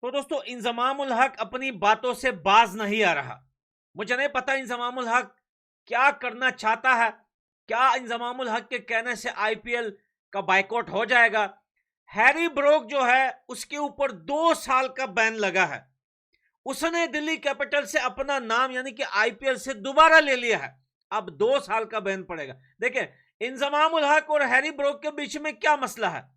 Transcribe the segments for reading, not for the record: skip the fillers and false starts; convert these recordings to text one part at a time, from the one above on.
तो दोस्तों इंजमाम उल हक अपनी बातों से बाज नहीं आ रहा। मुझे नहीं पता इंजमाम उल हक क्या करना चाहता है। क्या इंजमाम उल हक के कहने से आईपीएल का बाइकआउट हो जाएगा? हैरी ब्रोक जो है उसके ऊपर 2 साल का बैन लगा है। उसने दिल्ली कैपिटल से अपना नाम यानी कि आईपीएल से दोबारा ले लिया है। अब 2 साल का बैन पड़ेगा। देखें इंजमाम उल हक और हैरी ब्रोक के बीच में क्या मसला है।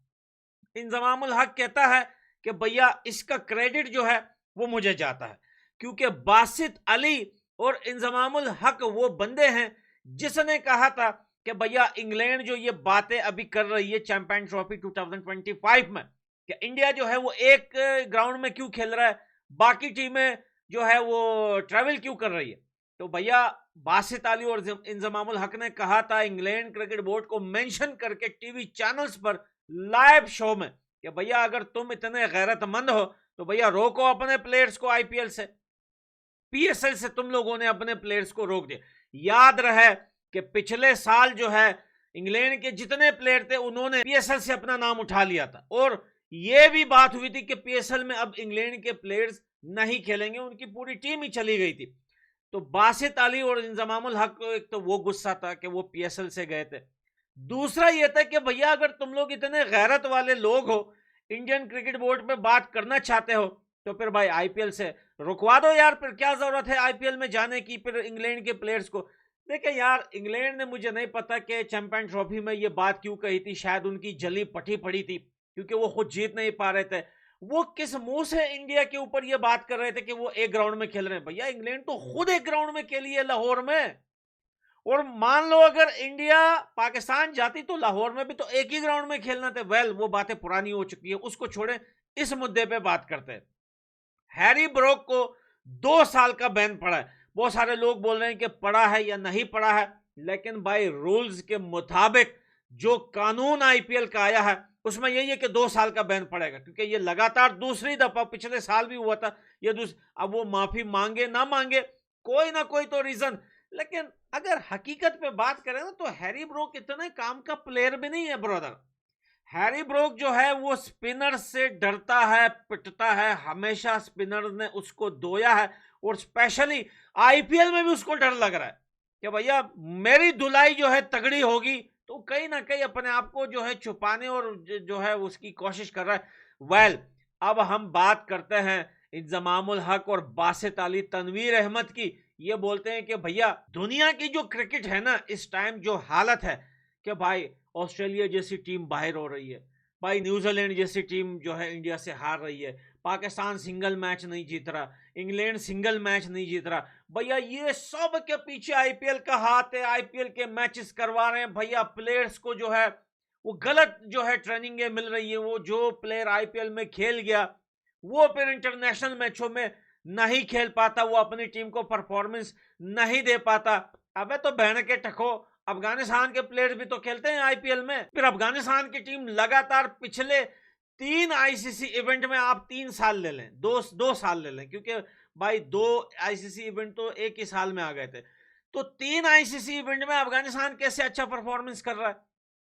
इंजमाम उल हक कहता है कि भैया इसका क्रेडिट जो है वो मुझे जाता है, क्योंकि बासित अली और इंजमाम उल हक वो बंदे हैं जिसने कहा था कि भैया इंग्लैंड जो ये बातें अभी कर रही है चैंपियन ट्रॉफी 2025 में, कि इंडिया जो है वो एक ग्राउंड में क्यों खेल रहा है, बाकी टीमें जो है वो ट्रैवल क्यों कर रही है। तो भैया बासित अली और इंजमाम उल हक ने कहा था इंग्लैंड क्रिकेट बोर्ड को मेंशन करके टीवी चैनल्स पर लाइव शो में कि भैया अगर तुम इतने गैरतमंद हो तो भैया रोको अपने प्लेयर्स को आईपीएल से, पीएसएल से तुम लोगों ने अपने प्लेयर्स को रोक दिया। याद रहे कि पिछले साल जो है इंग्लैंड के जितने प्लेयर थे उन्होंने पीएसएल से अपना नाम उठा लिया था, और यह भी बात हुई थी कि पीएसएल में अब इंग्लैंड के प्लेयर्स नहीं खेलेंगे, उनकी पूरी टीम ही चली गई थी। तो बासित अली और इंजमाम उल हक को एक तो वो गुस्सा था कि वो पीएसएल से गए थे, दूसरा ये था कि भैया अगर तुम लोग इतने गैरत वाले लोग हो, इंडियन क्रिकेट बोर्ड पे बात करना चाहते हो, तो फिर भाई आईपीएल से रुकवा दो यार। फिर क्या जरूरत है आईपीएल में जाने की फिर इंग्लैंड के प्लेयर्स को। देखिए यार इंग्लैंड ने, मुझे नहीं पता कि चैंपियन ट्रॉफी में ये बात क्यों कही थी, शायद उनकी जली पटी पड़ी थी क्योंकि वो खुद जीत नहीं पा रहे थे। वो किस मुंह से इंडिया के ऊपर ये बात कर रहे थे कि वो एक ग्राउंड में खेल रहे हैं। भैया इंग्लैंड तो खुद एक ग्राउंड में खेली है लाहौर में, और मान लो अगर इंडिया पाकिस्तान जाती तो लाहौर में भी तो एक ही ग्राउंड में खेलना था। वेल वो बातें पुरानी हो चुकी है, उसको छोड़े, इस मुद्दे पे बात करते हैं। हैरी ब्रोक को 2 साल का बैन पड़ा है। बहुत सारे लोग बोल रहे हैं कि पड़ा है या नहीं पड़ा है, लेकिन बाय रूल्स के मुताबिक जो कानून आईपीएल का आया है उसमें यही है कि 2 साल का बैन पड़ेगा, क्योंकि ये लगातार दूसरी दफा, पिछले साल भी हुआ था ये अब वो माफी मांगे ना मांगे, कोई ना कोई तो रीजन। लेकिन अगर हकीकत पे बात करें ना तो हैरी ब्रोक इतने काम का प्लेयर भी नहीं है ब्रदर। हैरी ब्रोक जो है वो स्पिनर से डरता है, पिटता है, हमेशा स्पिनर ने उसको धोया है, और स्पेशली आईपीएल में भी उसको डर लग रहा है कि भैया मेरी धुलाई जो है तगड़ी होगी, तो कहीं ना कहीं अपने आप को जो है छुपाने और जो है उसकी कोशिश कर रहा है। वेल अब हम बात करते हैं इंजमाम उल हक और बासित अली तनवीर अहमद की। ये बोलते हैं कि भैया दुनिया की जो क्रिकेट है ना इस टाइम जो हालत है कि भाई ऑस्ट्रेलिया जैसी टीम बाहर हो रही है, भाई न्यूजीलैंड जैसी टीम जो है इंडिया से हार रही है, पाकिस्तान सिंगल मैच नहीं जीत रहा, इंग्लैंड सिंगल मैच नहीं जीत रहा। भैया ये सब के पीछे आईपीएल का हाथ है, आईपीएल के मैचेस करवा रहे हैं भैया, प्लेयर्स को जो है वो गलत जो है ट्रेनिंग मिल रही है। वो जो प्लेयर आईपीएल में खेल गया वो फिर इंटरनेशनल मैचों में नहीं खेल पाता, वो अपनी टीम को परफॉर्मेंस नहीं दे पाता। अबे तो बहन के टको, अफगानिस्तान के प्लेयर्स भी तो खेलते हैं आईपीएल में। फिर अफगानिस्तान की टीम लगातार पिछले 3 आईसीसी इवेंट में आप 3 साल ले लें, दो साल ले लें, क्योंकि भाई 2 आईसीसी इवेंट तो एक ही साल में आ गए थे, तो 3 आईसीसी इवेंट में अफगानिस्तान कैसे अच्छा परफॉर्मेंस कर रहा है।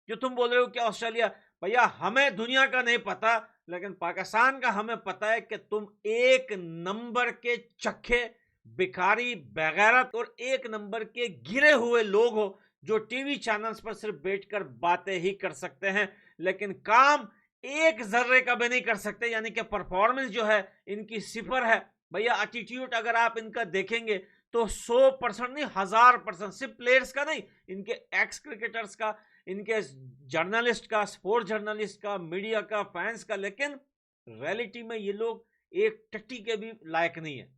जो तुम बोल रहे हो कि ऑस्ट्रेलिया, भैया हमें दुनिया का नहीं पता, लेकिन पाकिस्तान का हमें पता है कि तुम एक नंबर के चक्के, भिखारी, बेगैरत और एक नंबर के गिरे हुए लोग हो जो टीवी चैनल्स पर सिर्फ बैठकर बातें ही कर सकते हैं, लेकिन काम एक जर्रे का भी नहीं कर सकते। यानी कि परफॉर्मेंस जो है इनकी सिफर है। भैया एटीट्यूड अगर आप इनका देखेंगे तो 100% नहीं 1000%, सिर्फ प्लेयर्स का नहीं, इनके एक्स क्रिकेटर्स का, इनके जर्नलिस्ट का, स्पोर्ट्स जर्नलिस्ट का, मीडिया का, फैंस का, लेकिन रियलिटी में ये लोग एक टट्टी के भी लायक नहीं है।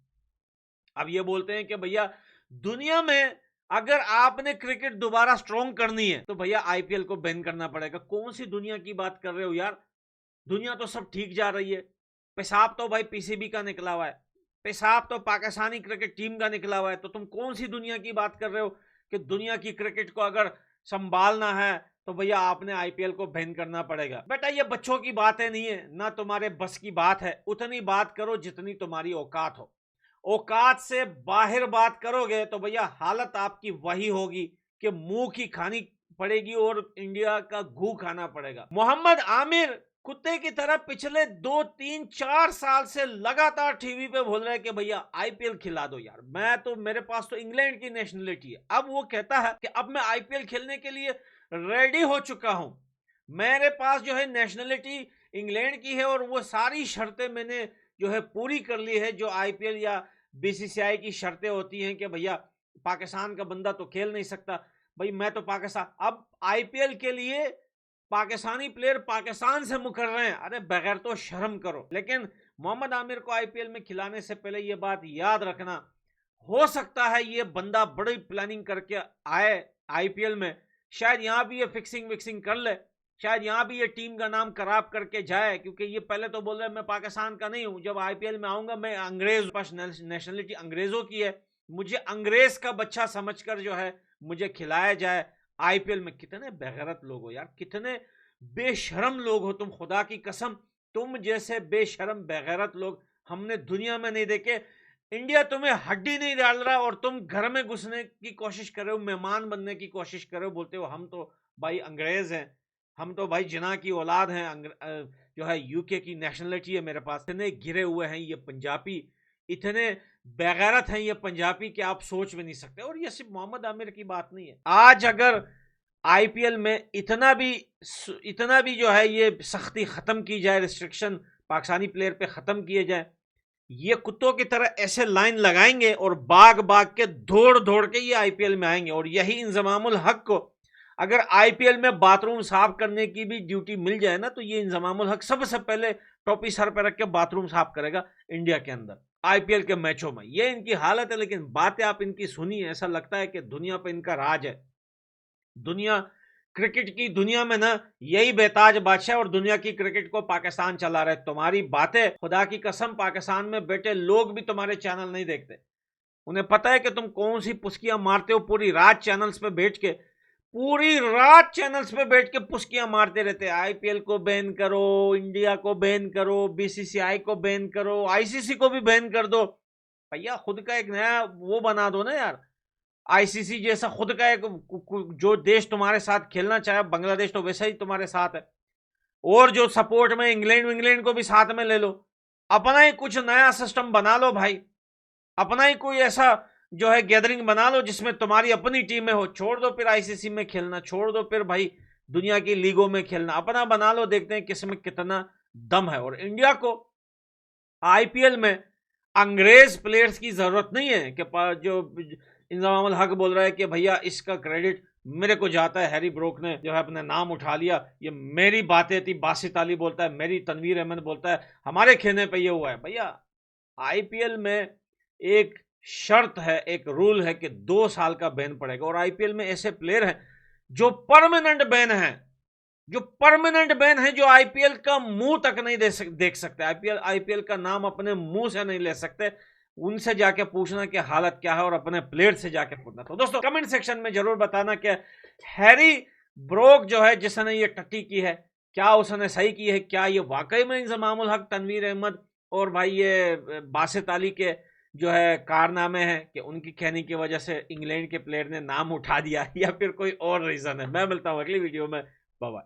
अब ये बोलते हैं कि भैया दुनिया में अगर आपने क्रिकेट दोबारा स्ट्रॉन्ग करनी है तो भैया आईपीएल को बैन करना पड़ेगा। कौन सी दुनिया की बात कर रहे हो यार, दुनिया तो सब ठीक जा रही है। पेशाब तो भाई पीसीबी का निकला हुआ है, पेशाब तो पाकिस्तानी क्रिकेट टीम का निकला हुआ है, तो तुम कौन सी दुनिया की बात कर रहे हो कि दुनिया की क्रिकेट को अगर संभालना है तो भैया आपने आईपीएल को बैन करना पड़ेगा। बेटा ये बच्चों की बातें नहीं है, ना तुम्हारे बस की बात है। उतनी बात करो जितनी तुम्हारी औकात हो, औकात से बाहर बात करोगे तो भैया हालत आपकी वही होगी कि मुंह की खानी पड़ेगी और इंडिया का घू खाना पड़ेगा। मोहम्मद आमिर कुत्ते की तरह पिछले 2 3 4 साल से लगातार टीवी पे बोल रहे हैं कि भैया आईपीएल खिला दो यार। मेरे पास तो इंग्लैंड की नेशनलिटी है। अब वो कहता है कि अब मैं आईपीएल खेलने के लिए रेडी हो चुका हूं, मेरे पास जो है नेशनलिटी इंग्लैंड की है और वो सारी शर्तें मैंने जो है पूरी कर ली है, जो आईपीएल या बीसीसीआई की शर्तें होती हैं कि भैया पाकिस्तान का बंदा तो खेल नहीं सकता। भाई मैं तो पाकिस्तान, अब आईपीएल के लिए पाकिस्तानी प्लेयर पाकिस्तान से मुकर रहे हैं। अरे बगैर तो शर्म करो। लेकिन मोहम्मद आमिर को आईपीएल में खिलाने से पहले यह बात याद रखना, हो सकता है ये बंदा बड़ी प्लानिंग करके आए आईपीएल में, शायद यहां भी ये फिक्सिंग विक्सिंग कर ले, शायद यहां भी ये टीम का नाम खराब करके जाए। क्योंकि ये पहले तो बोल रहे हैं मैं पाकिस्तान का नहीं हूं, जब आईपीएल में आऊंगा मैं अंग्रेज, पास नेशनलिटी अंग्रेजों की है, मुझे अंग्रेज का बच्चा समझकर जो है मुझे खिलाया जाए आईपीएल में। कितने बेगैरत लोग हो यार, कितने बेशरम लोग हो तुम, खुदा की कसम। तुम जैसे बेशरम बेगैरत लोग हमने दुनिया में नहीं देखे। इंडिया तुम्हें हड्डी नहीं डाल रहा और तुम घर में घुसने की कोशिश कर रहे हो, मेहमान बनने की कोशिश कर रहे हो, बोलते हो हम तो भाई अंग्रेज हैं, हम तो भाई जिना की औलाद हैं, जो है यूके की नेशनलिटी है मेरे पास। इतने गिरे हुए हैं ये पंजाबी, इतने बेगैरत हैं ये पंजाबी कि आप सोच भी नहीं सकते। और ये सिर्फ मोहम्मद आमिर की बात नहीं है। आज अगर आईपीएल में इतना भी जो है ये सख्ती खत्म की जाए, रिस्ट्रिक्शन पाकिस्तानी प्लेयर पे खत्म किए जाए, ये कुत्तों की तरह ऐसे लाइन लगाएंगे और भाग भाग के दौड़ दौड़ के ये आईपीएल में आएंगे। और यही इंजमामुल हक को अगर आईपीएल में बाथरूम साफ करने की भी ड्यूटी मिल जाए ना, तो ये इंजमामुल हक सबसे पहले टोपी सर पे रख के बाथरूम साफ करेगा इंडिया के अंदर आईपीएल के मैचों में। ये इनकी हालत है। लेकिन बातें आप इनकी सुनिए, ऐसा लगता है कि दुनिया पे इनका राज है। दुनिया, क्रिकेट की दुनिया में ना यही बेताज बादशाह और दुनिया की क्रिकेट को पाकिस्तान चला रहे। तुम्हारी बातें, खुदा की कसम, पाकिस्तान में बैठे लोग भी तुम्हारे चैनल नहीं देखते। उन्हें पता है कि तुम कौन सी पुस्कियां मारते हो। पूरी रात चैनल्स पे बैठ के पुस्कियां मारते रहते हैं। आईपीएल को बैन करो, इंडिया को बैन करो, बीसीसीआई को बैन करो, आईसीसी को भी बैन कर दो। भैया खुद का एक नया वो बना दो ना यार, आईसीसी जैसा खुद का एक, जो देश तुम्हारे साथ खेलना चाहे, बांग्लादेश तो वैसा ही तुम्हारे साथ है, और जो सपोर्ट में इंग्लैंड को भी साथ में ले लो। अपना ही कुछ नया सिस्टम बना लो भाई, अपना ही कोई ऐसा जो है गैदरिंग बना लो जिसमें तुम्हारी अपनी टीमें हो। छोड़ दो फिर आईसीसी में खेलना, छोड़ दो फिर भाई दुनिया की लीगों में खेलना, अपना बना लो। देखते हैं किसमें कितना दम है। और इंडिया को आईपीएल में अंग्रेज प्लेयर्स की जरूरत नहीं है कि जो इंजमामुल हक बोल रहा है कि भैया इसका क्रेडिट मेरे को जाता है, हैरी ब्रोक ने जो है अपने नाम उठा लिया, ये मेरी बातें थी। बासित अली बोलता है, मेरी तनवीर अहमद बोलता है, हमारे खेने पे ये हुआ है। भैया आईपीएल में एक शर्त है, एक रूल है कि 2 साल का बैन पड़ेगा। और आईपीएल में ऐसे प्लेयर हैं जो परमानेंट बैन है, जो आईपीएल का मुंह तक नहीं देख सकते, आईपीएल का नाम अपने मुंह से नहीं ले सकते। उनसे जाके पूछना कि हालत क्या है और अपने प्लेयर से जाके पूछना। तो दोस्तों कमेंट सेक्शन में जरूर बताना कि हैरी ब्रोक जो है जिसने ये टट्टी की है, क्या उसने सही की है, क्या ये वाकई में इंजमामुल हक, तनवीर अहमद और भाई ये बासित अली के जो है कारनामे हैं कि उनकी कहने की वजह से इंग्लैंड के प्लेयर ने नाम उठा दिया, या फिर कोई और रीजन है। मैं मिलता हूं अगली वीडियो में। Bye bye.